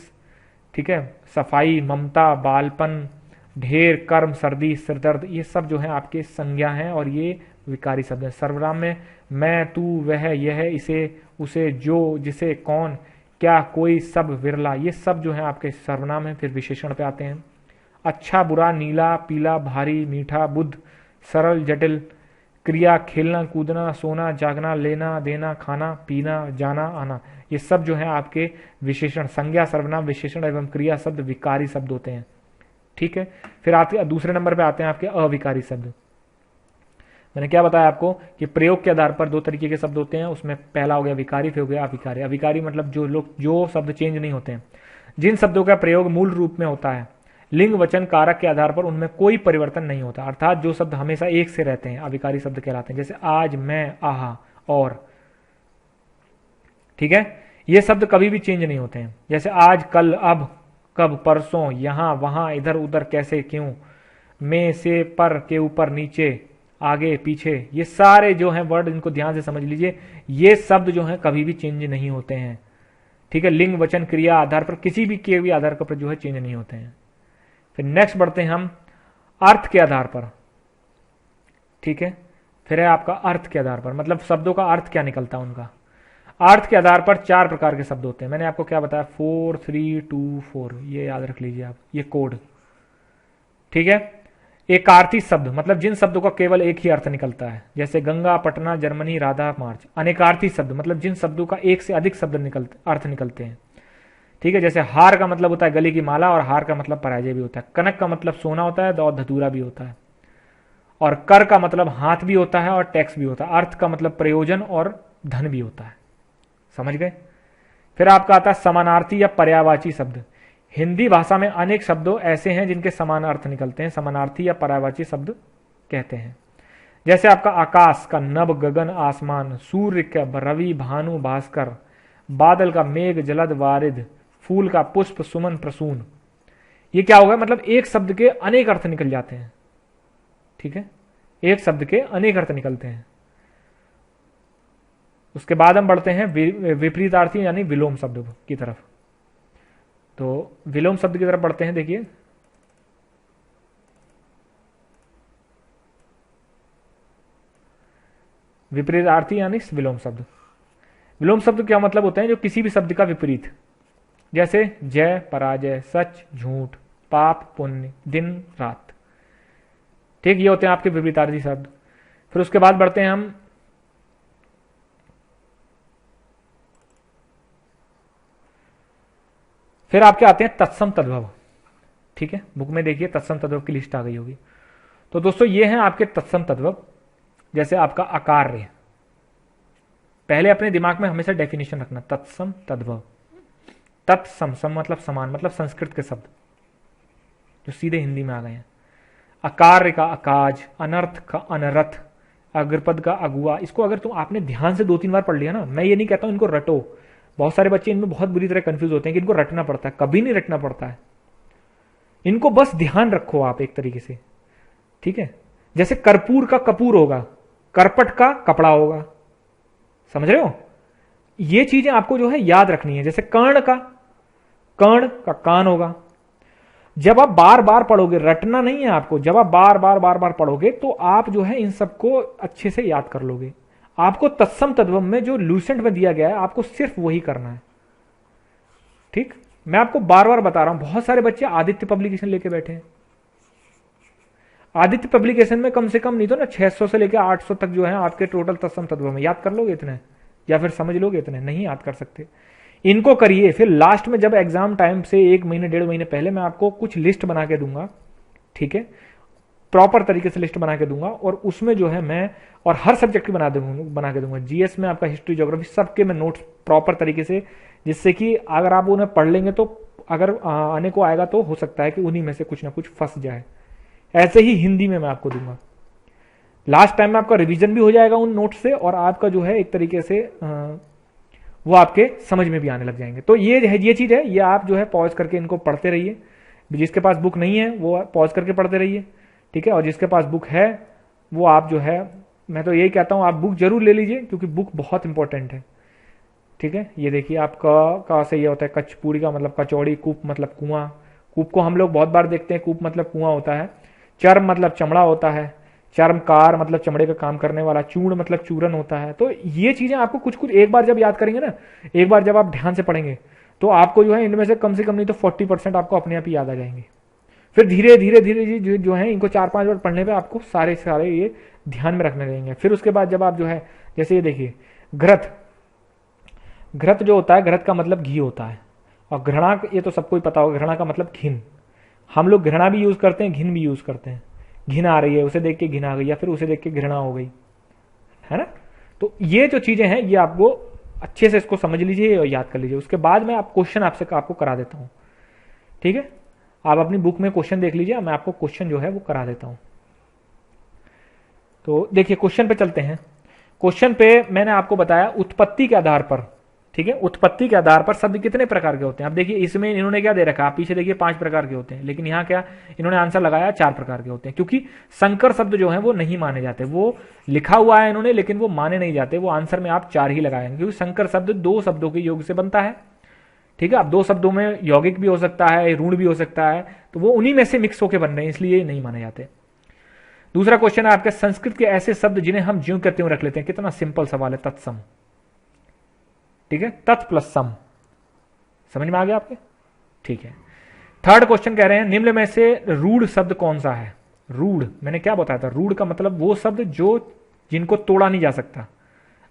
ठीक है, सफाई, ममता, बालपन, ढेर, कर्म, सर्दी, सिरदर्द, ये सब जो है आपके संज्ञा हैं और ये विकारी शब्द है। सर्वनाम में मैं, तू, वह, यह, इसे, उसे, जो, जिसे, कौन, क्या, कोई, सब, विरला, ये सब जो है आपके सर्वनाम है। फिर विशेषण पे आते हैं, अच्छा, बुरा, नीला, पीला, भारी, मीठा, बुद्ध, सरल, जटिल, क्रिया, खेलना, कूदना, सोना, जागना, लेना, देना, खाना, पीना, जाना, आना, ये सब जो है आपके विशेषण। संज्ञा, सर्वनाम, विशेषण एवं क्रिया शब्द विकारी शब्द होते हैं। ठीक है, फिर आते दूसरे नंबर पे आते हैं आपके अविकारी शब्द। मैंने क्या बताया आपको कि प्रयोग के आधार पर दो तरीके के शब्द होते हैं, उसमें पहला हो गया विकारी, फिर हो गया अविकारी। अविकारी मतलब जो शब्द चेंज नहीं होते हैं, जिन शब्दों का प्रयोग मूल रूप में होता है, लिंग वचन कारक के आधार पर उनमें कोई परिवर्तन नहीं होता, अर्थात जो शब्द हमेशा एक से रहते हैं अविकारी शब्द कहलाते हैं। जैसे आज, मैं, आहा, और, ठीक है, ये शब्द कभी भी चेंज नहीं होते हैं। जैसे आज, कल, अब, कब, परसों, यहां, वहां, इधर उधर, कैसे, क्यों, में, से, पर, के ऊपर, नीचे, आगे, पीछे, ये सारे जो हैं वर्ड, इनको ध्यान से समझ लीजिए। ये शब्द जो हैं कभी भी चेंज नहीं होते हैं, ठीक है। लिंग वचन क्रिया आधार पर, किसी भी के भी आधार पर जो है चेंज नहीं होते हैं। फिर नेक्स्ट बढ़ते हैं हम अर्थ के आधार पर, ठीक है। फिर है आपका अर्थ के आधार पर, मतलब शब्दों का अर्थ क्या निकलता है उनका। अर्थ के आधार पर चार प्रकार के शब्द होते हैं। मैंने आपको क्या बताया, 4 3 2 4, ये याद रख लीजिए आप, ये कोड, ठीक है। एकार्थी शब्द मतलब जिन शब्दों का केवल एक ही अर्थ निकलता है, जैसे गंगा, पटना, जर्मनी, राधा, मार्च। अनेकार्थी शब्द मतलब जिन शब्दों का एक से अधिक शब्द अर्थ निकलते हैं, ठीक है। जैसे हार का मतलब होता है गले की माला, और हार का मतलब पराजय भी होता है। कनक का मतलब सोना होता है, और धतूरा भी होता है। और कर का मतलब हाथ भी होता है, और टैक्स भी होता है। अर्थ का मतलब प्रयोजन और धन भी होता है, समझ गए। फिर आपका आता है समानार्थी या पर्यायवाची शब्द। हिंदी भाषा में अनेक शब्दों ऐसे हैं जिनके समान अर्थ निकलते हैं, समानार्थी या पर्यायवाची शब्द कहते हैं। जैसे आपका आकाश का नभ, गगन, आसमान, सूर्य का रवि, भानु, भास्कर, बादल का मेघ, जलद, वारिद, फूल का पुष्प, सुमन, प्रसून। ये क्या होगा, मतलब एक शब्द के अनेक अर्थ निकल जाते हैं, ठीक है। एक शब्द के अनेक अर्थ निकलते हैं। उसके बाद हम बढ़ते हैं विपरीतार्थी यानी विलोम शब्द की तरफ। तो विलोम शब्द की तरफ बढ़ते हैं। देखिए, विपरीतार्थी यानी विलोम शब्द। विलोम शब्द क्या मतलब होते हैं, जो किसी भी शब्द का विपरीत, जैसे जय, पराजय, सच, झूठ, पाप, पुण्य, दिन, रात, ठीक, ये होते हैं आपके विपरीतार्थी शब्द। फिर उसके बाद बढ़ते हैं हम फिर आपके आते हैं तत्सम तद्भव, ठीक है। बुक में देखिए तत्सम तद्भव की लिस्ट आ गई होगी। तो दोस्तों ये हैं आपके तत्सम तद्भव। जैसे आपका अकार्य, पहले अपने दिमाग में हमेशा डेफिनेशन रखना, तत्सम तद्भव। तत्सम, सम मतलब समान, मतलब संस्कृत के शब्द जो सीधे हिंदी में आ गए हैं। अकार्य का अकाज, अनर्थ का अनरथ, अग्रपद का अगुआ। इसको अगर तुम आपने ध्यान से 2-3 बार पढ़ लिया ना, मैं ये नहीं कहता हूं इनको रटो, बहुत सारे बच्चे इनमें बहुत बुरी तरह कंफ्यूज होते हैं कि इनको रटना पड़ता है। कभी नहीं रटना पड़ता है, इनको बस ध्यान रखो आप एक तरीके से, ठीक है। जैसे कर्पूर का कपूर होगा, करपट का कपड़ा होगा, समझ रहे हो। ये चीजें आपको जो है याद रखनी है। जैसे कर्ण का कान होगा। जब आप बार बार पढ़ोगे, रटना नहीं है आपको, जब आप बार बार पढ़ोगे तो आप जो है इन सबको अच्छे से याद कर लोगे। आपको तत्सम तद्भव में जो लूसेंट में दिया गया है, आपको सिर्फ वही करना है, ठीक। मैं आपको बार बार बता रहा हूं, बहुत सारे बच्चे आदित्य पब्लिकेशन लेके बैठे हैं। आदित्य पब्लिकेशन में कम से कम नहीं तो ना 600 से लेकर 800 तक जो है आपके टोटल तत्सम तद्भव में। याद कर लोगे इतने, या फिर समझ लोगे इतने? नहीं याद कर सकते। इनको करिए, फिर लास्ट में जब एग्जाम टाइम से 1 महीने 1.5 महीने पहले मैं आपको कुछ लिस्ट बना के दूंगा, ठीक है, प्रॉपर तरीके से लिस्ट बना के दूंगा। और उसमें जो है मैं और हर सब्जेक्ट की बना के दूंगा। जीएस में आपका हिस्ट्री, ज्योग्राफी, सबके मैं नोट्स प्रॉपर तरीके से, जिससे कि अगर आप उन्हें पढ़ लेंगे तो अगर आने को आएगा तो हो सकता है कि उन्हीं में से कुछ ना कुछ फंस जाए। ऐसे ही हिंदी में मैं आपको दूंगा। लास्ट टाइम में आपका रिवीजन भी हो जाएगा उन नोट्स से, और आपका जो है एक तरीके से वो आपके समझ में भी आने लग जाएंगे। तो ये चीज है, ये आप जो है पॉज करके इनको पढ़ते रहिए। जिसके पास बुक नहीं है वो पॉज करके पढ़ते रहिए, ठीक है। और जिसके पास बुक है वो आप जो है, मैं तो यही कहता हूं आप बुक जरूर ले लीजिए, क्योंकि बुक बहुत इंपॉर्टेंट है, ठीक है। ये देखिए आपका से ये होता है कचपूड़ी का मतलब कचौड़ी, कूप मतलब कुआं। कूप को हम लोग बहुत बार देखते हैं, कूप मतलब कुआं होता है। चर्म मतलब चमड़ा होता है। चर्मकार मतलब चमड़े का काम करने वाला। चूर्ण मतलब चूरन होता है। तो ये चीजें आपको कुछ कुछ एक बार जब याद करेंगे ना, एक बार जब आप ध्यान से पढ़ेंगे, तो आपको जो है इनमें से कम नहीं तो 40% आपको अपने आप ही याद आ जाएंगे। फिर धीरे धीरे जो है इनको 4-5 बार पढ़ने पे आपको सारे ये ध्यान में रखने रहेंगे। फिर उसके बाद जब आप जो है, जैसे ये देखिए घृत जो होता है, घृत का मतलब घी होता है। और घृणा, ये तो सबको ही पता होगा, घृणा का मतलब घिन। हम लोग घृणा भी यूज करते हैं, घिन भी यूज करते हैं। घिना आ रही है, उसे देख के घिना आ गई, या फिर उसे देख के घृणा हो गई, है ना। तो ये जो चीजें हैं ये आपको अच्छे से इसको समझ लीजिए और याद कर लीजिए। उसके बाद मैं आप क्वेश्चन आपको करा देता हूं, ठीक है। आप अपनी बुक में क्वेश्चन देख लीजिए, मैं आपको क्वेश्चन जो है वो करा देता हूं। तो देखिए क्वेश्चन पे चलते हैं। क्वेश्चन पे मैंने आपको बताया उत्पत्ति के आधार पर, ठीक है, उत्पत्ति के आधार पर शब्द कितने प्रकार के होते हैं। अब देखिए इसमें इन्होंने क्या दे रखा है, आप पीछे देखिए 5 प्रकार के होते हैं, लेकिन यहां क्या इन्होंने आंसर लगाया 4 प्रकार के होते हैं, क्योंकि संकर शब्द जो है वो नहीं माने जाते। वो लिखा हुआ है इन्होंने लेकिन वो माने नहीं जाते, वो आंसर में आप 4 ही लगाएंगे, क्योंकि संकर शब्द 2 शब्दों के योग से बनता है, ठीक है। अब 2 शब्दों में यौगिक भी हो सकता है, ऋण भी हो सकता है, तो वो उन्हीं में से मिक्स होकर बन रहे हैं, इसलिए नहीं माने जाते। दूसरा क्वेश्चन है आपके संस्कृत के ऐसे शब्द जिन्हें हम ज्यों करते हुए रख लेते हैं। कितना सिंपल सवाल है, तत्सम, ठीक है, तत् प्लस सम, समझ में आ गया आपके, ठीक है। थर्ड क्वेश्चन कह रहे हैं निम्न में से रूढ़ शब्द कौन सा है। रूढ़ मैंने क्या बताया था, रूढ़ का मतलब वो शब्द जो जिनको तोड़ा नहीं जा सकता।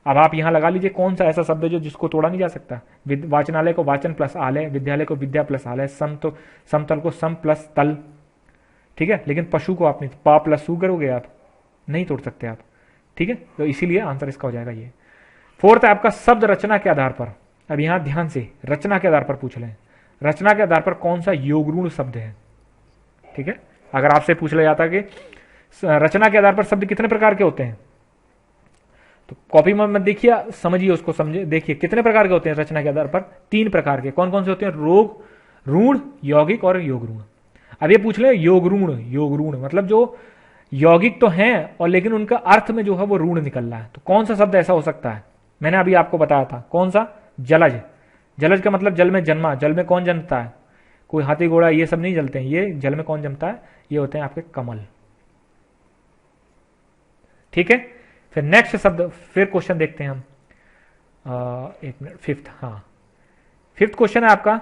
अब आप यहां लगा लीजिए कौन सा ऐसा शब्द है जो जिसको तोड़ा नहीं जा सकता। वाचनालय को वाचन प्लस आलय, विद्यालय को विद्या प्लस आलय, समतल को सम प्लस तल, ठीक है। लेकिन पशु को आप नहीं, पा प्लस सू करोगे आप, नहीं तोड़ सकते आप, ठीक है। तो इसीलिए आंसर इसका हो जाएगा ये। फोर्थ है आपका शब्द रचना के आधार पर। अब यहां ध्यान से रचना के आधार पर पूछ लें, रचना के आधार पर कौन सा योगरूढ़ शब्द है, ठीक है। अगर आपसे पूछ लिया जाता कि रचना के आधार पर शब्द कितने प्रकार के होते हैं, तो कॉपी में मत देखिए, समझिए उसको, समझे, देखिए कितने प्रकार के होते हैं रचना के आधार पर। 3 प्रकार के। कौन कौन से होते हैं, रोग, ऋण, यौगिक और योगरूढ़। अब ये पूछ ले योगरूढ़, योगरूढ़ मतलब जो यौगिक तो हैं और लेकिन उनका अर्थ में जो है वो ऋण निकल रहा है, तो कौन सा शब्द ऐसा हो सकता है। मैंने अभी आपको बताया था कौन सा, जलज। जलज का मतलब जल में जन्मा, जल में कौन जन्मता है, कोई हाथी घोड़ा ये सब नहीं जलते हैं, ये जल में कौन जमता है, ये होते हैं आपके कमल, ठीक है। फिर नेक्स्ट शब्द, फिर क्वेश्चन देखते हैं हम, 1 मिनट, फिफ्थ, हाँ फिफ्थ क्वेश्चन है आपका,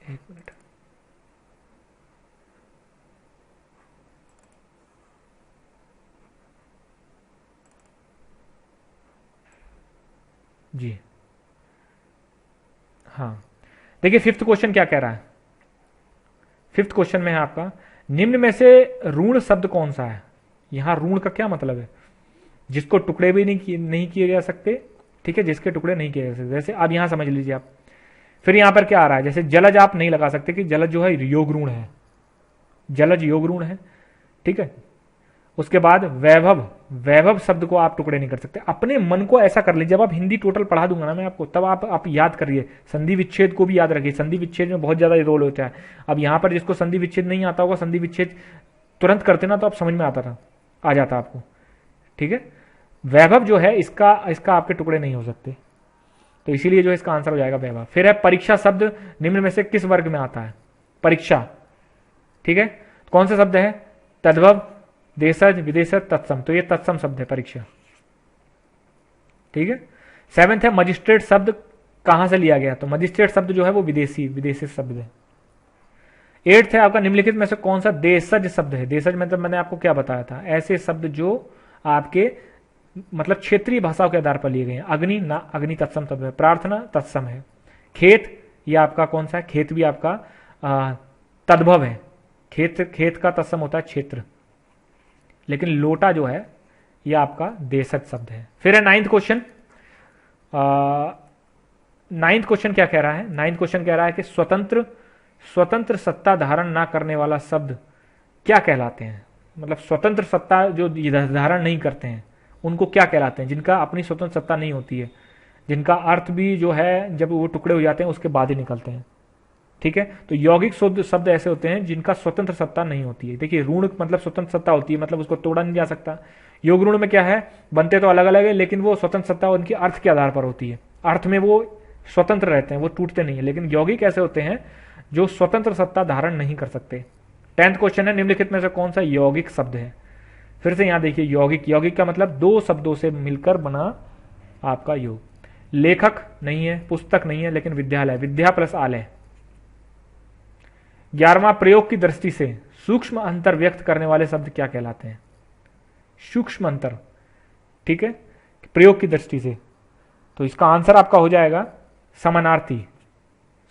1 मिनट, जी हाँ। देखिए फिफ्थ क्वेश्चन क्या कह रहा है। फिफ्थ क्वेश्चन में है आपका निम्न में से ऋण शब्द कौन सा है। यहां ऋण का क्या मतलब है, जिसको टुकड़े भी नहीं किए जा सकते, ठीक है, जिसके टुकड़े नहीं किए जा सकते। जैसे अब यहां समझ लीजिए आप, फिर यहां पर क्या आ रहा है, जैसे जलज आप नहीं लगा सकते कि जलज जो है योग ऋण है, जलज योग ऋण है, ठीक है। उसके बाद वैभव, वैभव शब्द को आप टुकड़े नहीं कर सकते। अपने मन को ऐसा कर लीजिए, जब आप हिंदी टोटल पढ़ा दूंगा ना मैं आपको, तब आप याद करिए, संधि विच्छेद को भी याद रखिए, संधि विच्छेद में बहुत ज्यादा रोल होता है। अब यहां पर जिसको संधि विच्छेद नहीं आता होगा, संधि विच्छेद तुरंत करते ना तो आप समझ में आ जाता आपको, ठीक है। वैभव जो है इसका आपके टुकड़े नहीं हो सकते, तो इसीलिए जो इसका आंसर हो जाएगा वैभव। फिर है परीक्षा शब्द निम्न में से किस वर्ग में आता है, परीक्षा, ठीक है। कौन सा शब्द है, तद्भव, देशज, विदेशज, तत्सम, तो ये तत्सम शब्द है परीक्षा, ठीक है। 7th है मजिस्ट्रेट शब्द कहां से लिया गया, तो मजिस्ट्रेट शब्द जो है वो विदेशी शब्द है। 8th है आपका निम्नलिखित में से कौन सा देशज शब्द है। देशज मतलब मैंने आपको क्या बताया था, ऐसे शब्द जो आपके मतलब क्षेत्रीय भाषाओं के आधार पर लिए गए हैं। अग्नि ना, अग्नि तत्सम शब्द है। प्रार्थना तत्सम है। खेत ये आपका कौन सा है, खेत भी आपका तद्भव है। खेत का तत्सम होता है क्षेत्र, लेकिन लोटा जो है यह आपका देशज शब्द है। फिर है 9th क्वेश्चन। 9th क्वेश्चन क्या कह रहा है, 9th क्वेश्चन कह रहा है कि स्वतंत्र सत्ता धारण ना करने वाला शब्द क्या कहलाते हैं। मतलब स्वतंत्र सत्ता जो धारण नहीं करते हैं उनको क्या कहलाते हैं, जिनका अपनी स्वतंत्र सत्ता नहीं होती है, जिनका अर्थ भी जो है जब वो टुकड़े हो जाते हैं उसके बाद ही निकलते हैं, ठीक है। तो यौगिक शब्द ऐसे होते हैं जिनका स्वतंत्र सत्ता नहीं होती है। देखिए ऋण मतलब स्वतंत्र सत्ता होती है, मतलब उसको तोड़ा नहीं जा सकता। योग ऋण में क्या है, बनते तो अलग अलग है लेकिन वो स्वतंत्र सत्ता उनकी अर्थ के आधार पर होती है, अर्थ में वो स्वतंत्र रहते हैं, वो टूटते नहीं है। लेकिन यौगिक ऐसे होते हैं जो स्वतंत्र सत्ता धारण नहीं कर सकते। 10th क्वेश्चन है निम्नलिखित में से कौन सा यौगिक शब्द है। फिर से यहां देखिए यौगिक का मतलब 2 शब्दों से मिलकर बना आपका योग। लेखक नहीं है, पुस्तक नहीं है, लेकिन विद्यालय, विद्या प्लस आलय। 11वां प्रयोग की दृष्टि से सूक्ष्म अंतर व्यक्त करने वाले शब्द क्या कहलाते हैं। सूक्ष्म अंतर, ठीक है, प्रयोग की दृष्टि से, तो इसका आंसर आपका हो जाएगा समानार्थी।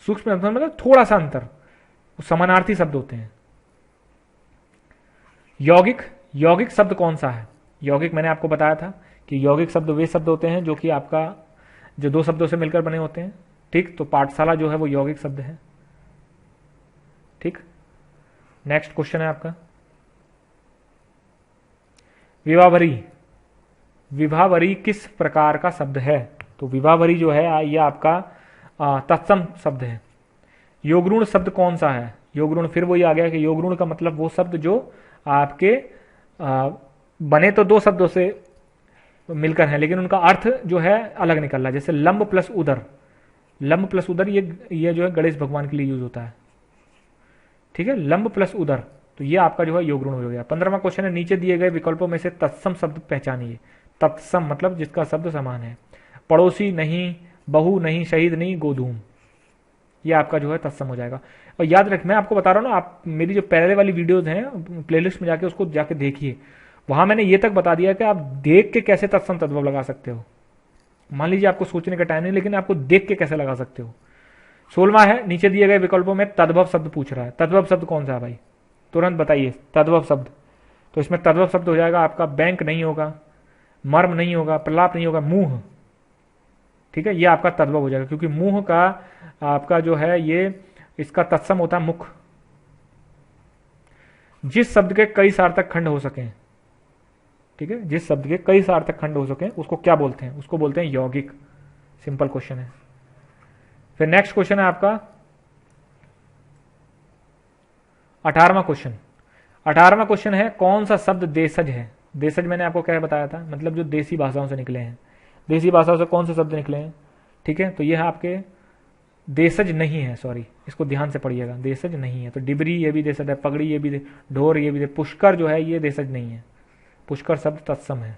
सूक्ष्म अंतर मतलब थोड़ा सा अंतर, समानार्थी शब्द होते हैं, यौगिक, यौगिक शब्द कौन सा है? यौगिक मैंने आपको बताया था कि यौगिक शब्द वे शब्द होते हैं जो कि आपका जो दो शब्दों से मिलकर बने होते हैं। ठीक, तो पाठशाला जो है वो यौगिक शब्द है। ठीक, नेक्स्ट क्वेश्चन है आपका विभावरी। विभावरी किस प्रकार का शब्द है? तो विभावरी जो है ये आपका तत्सम शब्द है। योगऋण शब्द कौन सा है? योगऋण, फिर वही आ गया कि योगऋण का मतलब वो शब्द जो आपके बने तो दो शब्दों से मिलकर है लेकिन उनका अर्थ जो है अलग निकल रहा है। जैसे लंब प्लस उदर, लंब प्लस उदर ये जो है गणेश भगवान के लिए यूज होता है। ठीक है, लंब प्लस उदर, तो ये आपका जो है योगऋण हो गया। 15वां क्वेश्चन है नीचे दिए गए विकल्पों में से तत्सम शब्द पहचानिए। तत्सम मतलब जिसका शब्द समान है। पड़ोसी नहीं, बहू नहीं, शहीद नहीं, गोधूम, ये आपका जो है तत्सम हो जाएगा। और याद रख, मैं आपको बता रहा हूं ना, आप मेरी जो पहले वाली वीडियोज हैं प्लेलिस्ट में जाके उसको जाके देखिए, वहां मैंने ये तक बता दिया कि आप देख के कैसे तत्सम तद्भव लगा सकते हो। मान लीजिए आपको सोचने का टाइम नहीं, लेकिन आपको देख के कैसे लगा सकते हो। 16वां है नीचे दिए गए विकल्पों में तद्भव शब्द पूछ रहा है। तद्भव शब्द कौन सा है भाई? तुरंत बताइए तद्भव शब्द। तो इसमें तद्भव शब्द हो जाएगा आपका बैंक नहीं होगा, मर्म नहीं होगा, प्रलाप नहीं होगा, मुंह। ठीक है, ये आपका तद्भव हो जाएगा क्योंकि मुंह का आपका जो है ये इसका तत्सम होता है मुख। जिस शब्द के कई सार्थक खंड हो सके, ठीक है, जिस शब्द के कई सार्थक खंड हो सके उसको क्या बोलते हैं? उसको बोलते हैं यौगिक। सिंपल क्वेश्चन है। फिर नेक्स्ट क्वेश्चन है आपका 18वां क्वेश्चन। 18वां क्वेश्चन है कौन सा शब्द देशज है? देशज मैंने आपको क्या बताया था, मतलब जो देसी भाषाओं से निकले हैं। देसी भाषाओं से कौन से शब्द निकले हैं? ठीक है, तो ये है आपके देशज नहीं है, सॉरी, इसको ध्यान से पढ़िएगा, देशज नहीं है। तो डिबरी ये भी देशज है, पगड़ी ये भी, ढोर ये भी, पुष्कर जो है ये देशज नहीं है। पुष्कर शब्द तत्सम है।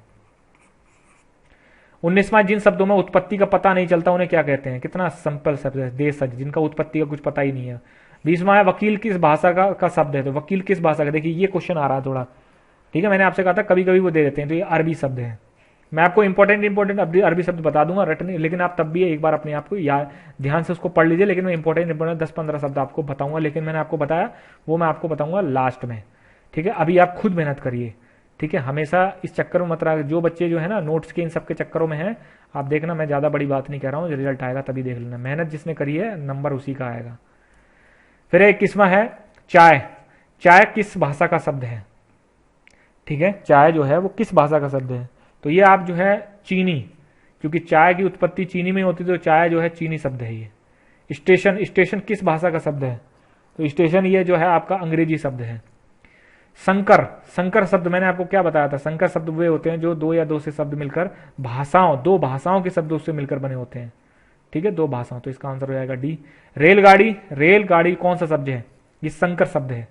19वां जिन शब्दों में उत्पत्ति का पता नहीं चलता उन्हें क्या कहते हैं? कितना सिंपल शब्द है, देशज, जिनका उत्पत्ति का कुछ पता ही नहीं है। 20वां है वकील किस भाषा का शब्द है? तो वकील किस भाषा का, देखिए ये क्वेश्चन आ रहा है थोड़ा। ठीक है, मैंने आपसे कहा था कभी कभी वो दे देते हैं, तो ये अरबी शब्द है। मैं आपको इंपॉर्टेंट अरबी शब्द बता दूंगा रटने, लेकिन आप तब भी एक बार अपने आप को याद ध्यान से उसको पढ़ लीजिए। लेकिन मैं इंपॉर्टेंट 10-15 शब्द आपको बताऊंगा, लेकिन मैंने आपको बताया वो मैं आपको बताऊंगा लास्ट में। ठीक है, अभी आप खुद मेहनत करिए। ठीक है, हमेशा इस चक्कर में मत रहा। जो बच्चे जो है ना नोट्स के इन सबके चक्करों में हैं, आप देखना, मैं ज्यादा बड़ी बात नहीं कह रहा हूँ, रिजल्ट आएगा तभी देख लेना। मेहनत जिसने करी है नंबर उसी का आएगा। फिर एक किस्मा है चाय। चाय किस भाषा का शब्द है? ठीक है, चाय जो है वो किस भाषा का शब्द है? तो ये आप जो है चीनी, क्योंकि चाय की उत्पत्ति चीनी में होती है, तो चाय जो है चीनी शब्द है ये। स्टेशन, स्टेशन किस भाषा का शब्द है? तो स्टेशन ये जो है आपका अंग्रेजी शब्द है। संकर, संकर शब्द मैंने आपको क्या बताया था? संकर शब्द वे होते हैं जो दो या दो से शब्द मिलकर भाषाओं, दो भाषाओं के शब्दों से मिलकर बने होते हैं। ठीक है, दो भाषाओं, तो इसका आंसर हो जाएगा डी। रेलगाड़ी, रेलगाड़ी कौन सा शब्द है? ये संकर शब्द है।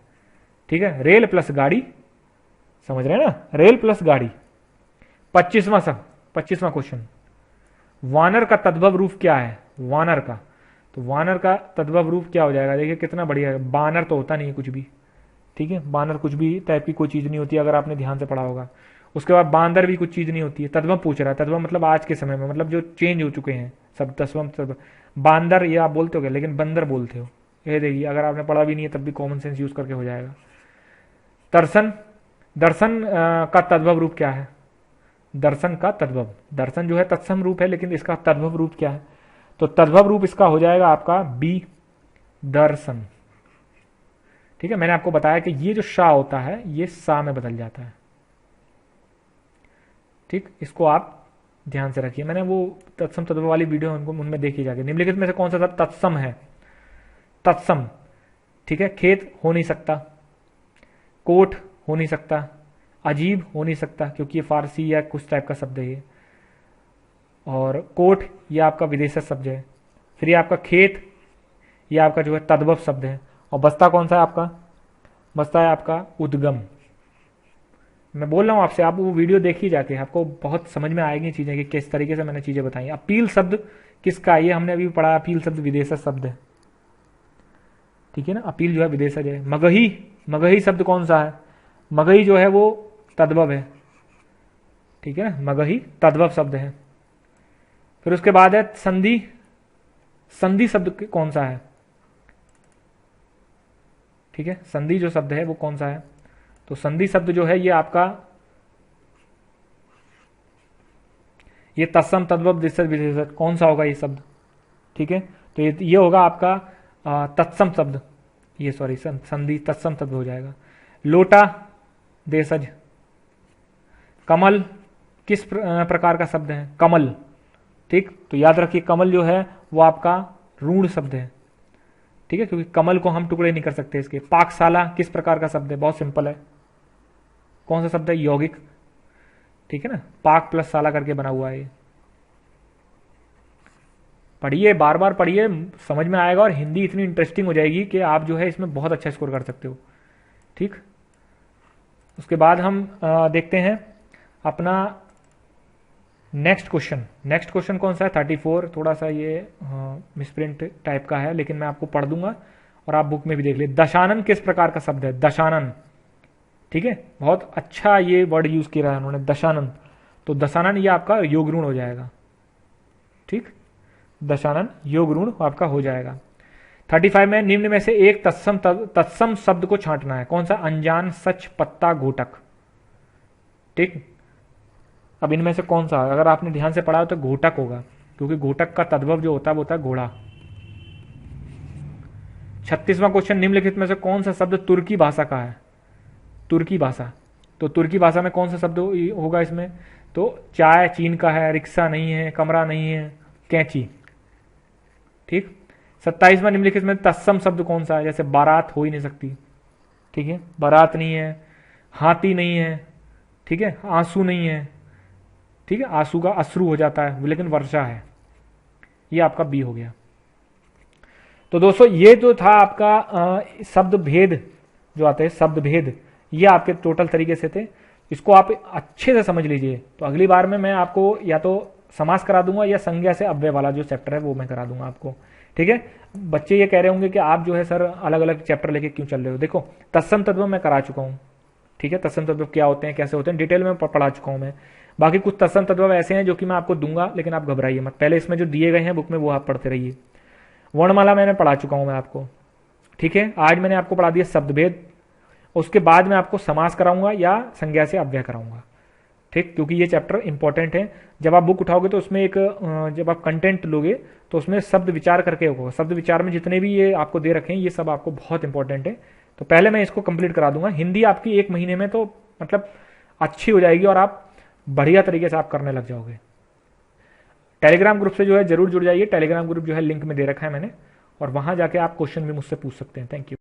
ठीक है, रेल प्लस गाड़ी, समझ रहे हैं ना, रेल प्लस गाड़ी। 25वां क्वेश्चन, वानर का तद्भव रूप क्या है? वानर का, तो वानर का तद्भव रूप क्या हो जाएगा? देखिए कितना बढ़िया है। बानर तो होता नहीं है कुछ भी। ठीक है, बानर कुछ भी टाइप की कोई चीज नहीं होती, अगर आपने ध्यान से पढ़ा होगा। उसके बाद बांदर भी कुछ चीज नहीं होती है। तद्भव पूछ रहा है, तद्भव मतलब आज के समय में, मतलब जो चेंज हो चुके हैं सब। 10वां तद्भव, बांदर ये आप बोलते हो, लेकिन बंदर बोलते हो। ये देखिए, अगर आपने पढ़ा भी नहीं है तब भी कॉमन सेंस यूज करके हो जाएगा। दर्शन, दर्शन का तद्भव रूप क्या है? दर्शन का तद्भव, दर्शन जो है तत्सम रूप है, लेकिन इसका तद्भव रूप क्या है? तो तद्भव रूप इसका हो जाएगा आपका बी, दर्शन। ठीक है, मैंने आपको बताया कि ये जो शा होता है ये सा में बदल जाता है। ठीक, इसको आप ध्यान से रखिए। मैंने वो तत्सम तद्भव वाली वीडियो उनको उनमें देखी जाके। निम्नलिखित में से कौन सा शब्द तत्सम है? तत्सम, ठीक है, खेत हो नहीं सकता, कोट हो नहीं सकता, अजीब हो नहीं सकता क्योंकि ये फारसी या कुछ टाइप का शब्द है ये, और कोट ये आपका विदेशी शब्द है। फिर ये आपका खेत ये आपका जो है तद्भव शब्द है। और बस्ता कौन सा है आपका? बस्ता है आपका उद्गम। मैं बोल रहा हूं आपसे, आप वो वीडियो देखिए जाके, आपको बहुत समझ में आएगी चीजें कि किस तरीके से मैंने चीजें बताई। अपील शब्द किसका? ये हमने अभी पढ़ा, अपील शब्द विदेशज शब्द है। ठीक है ना, अपील जो है विदेशज है। मगही, मगही शब्द कौन सा है? मगही जो है वो तद्भव है। ठीक है ना, मगही तद्भव शब्द है। फिर उसके बाद है संधि। संधि शब्द कौन सा है? ठीक है, संधि जो शब्द है वो कौन सा है? तो संधि शब्द जो है ये आपका ये तत्सम तद्भव दिशत विशेषक कौन सा होगा ये शब्द? ठीक है, तो ये होगा आपका तत्सम शब्द, ये सॉरी संधि तत्सम शब्द हो जाएगा। लोटा देशज। कमल किस प्रकार का शब्द है? कमल, ठीक, तो याद रखिए कमल जो है वो आपका ऋण शब्द है, ठीक है, क्योंकि कमल को हम टुकड़े नहीं कर सकते इसके। पाकशाला किस प्रकार का शब्द है? बहुत सिंपल है, कौन सा शब्द है? यौगिक, ठीक है ना, पाक प्लस शाला करके बना हुआ है। पढ़िए, बार बार पढ़िए, समझ में आएगा और हिंदी इतनी इंटरेस्टिंग हो जाएगी कि आप जो है इसमें बहुत अच्छा स्कोर कर सकते हो। ठीक, उसके बाद हम देखते हैं अपना नेक्स्ट क्वेश्चन। नेक्स्ट क्वेश्चन कौन सा है? 34। थोड़ा सा ये मिसप्रिंट टाइप का है, लेकिन मैं आपको पढ़ दूंगा और आप बुक में भी देख लीजिए। दशानन किस प्रकार का शब्द है? दशानन, ठीक है, बहुत अच्छा ये वर्ड यूज किया है उन्होंने, दशानन। तो दशानन ये आपका योग ऋण हो जाएगा, ठीक, दशानन योग ऋण आपका हो जाएगा। 35 में निम्न में से एक तत्सम शब्द को छांटना है। कौन सा? अनजान, सच, पत्ता, घोटक। ठीक, अब इनमें से कौन सा? अगर आपने ध्यान से पढ़ा हो तो घोटक होगा, क्योंकि घोटक का तद्भव जो होता है वो होता है घोड़ा। 36वां क्वेश्चन, निम्नलिखित में से कौन सा शब्द तुर्की भाषा का है? तुर्की भाषा, तो तुर्की भाषा में कौन सा शब्द होगा इसमें? तो चाय चीन का है, रिक्शा नहीं है, कमरा नहीं है, कैंची। ठीक, 27वां, निम्नलिखित में तत्सम शब्द कौन सा है? जैसे बारात हो ही नहीं सकती, ठीक है, बारात नहीं है, हाथी नहीं है, ठीक है, आंसू नहीं है, ठीक है, आंसू का अश्रु हो जाता है, लेकिन वर्षा है, ये आपका बी हो गया। तो दोस्तों ये जो था आपका शब्द भेद जो आते हैं, शब्द भेद, ये आपके टोटल तरीके से थे, इसको आप अच्छे से समझ लीजिए। तो अगली बार में मैं आपको या तो समास करा दूंगा या संज्ञा से अव्यय वाला जो चैप्टर है वो मैं करा दूंगा आपको, ठीक है। बच्चे ये कह रहे होंगे कि आप जो है सर अलग अलग चैप्टर लेके क्यों चल रहे हो? देखो, तत्सम तत्व मैं करा चुका हूँ, ठीक है, तत्सम तत्व क्या होते हैं, कैसे होते हैं, डिटेल में पढ़ा चुका हूँ मैं। बाकी कुछ तत्सम तत्व ऐसे हैं जो कि मैं आपको दूंगा, लेकिन आप घबराइए मत, पहले इसमें जो दिए गए हैं बुक में वो आप पढ़ते रहिए। वर्णमाला मैंने पढ़ा चुका हूं मैं आपको, ठीक है, आज मैंने आपको पढ़ा दिया शब्द भेद, उसके बाद मैं आपको समास कराऊंगा या संज्ञा से अव्यय कराऊंगा, ठीक, क्योंकि ये चैप्टर इंपॉर्टेंट है। जब आप बुक उठाओगे तो उसमें एक जब आप कंटेंट लोगे तो उसमें शब्द विचार करके होगा, शब्द विचार में जितने भी ये आपको दे रखे हैं ये सब आपको बहुत इंपॉर्टेंट है। तो पहले मैं इसको कंप्लीट करा दूंगा। हिंदी आपकी 1 महीने में तो मतलब अच्छी हो जाएगी और आप बढ़िया तरीके से आप करने लग जाओगे। टेलीग्राम ग्रुप से जो है जरूर जुड़ जाइए, टेलीग्राम ग्रुप जो है लिंक में दे रखा है मैंने, और वहां जाके आप क्वेश्चन भी मुझसे पूछ सकते हैं। Thank you.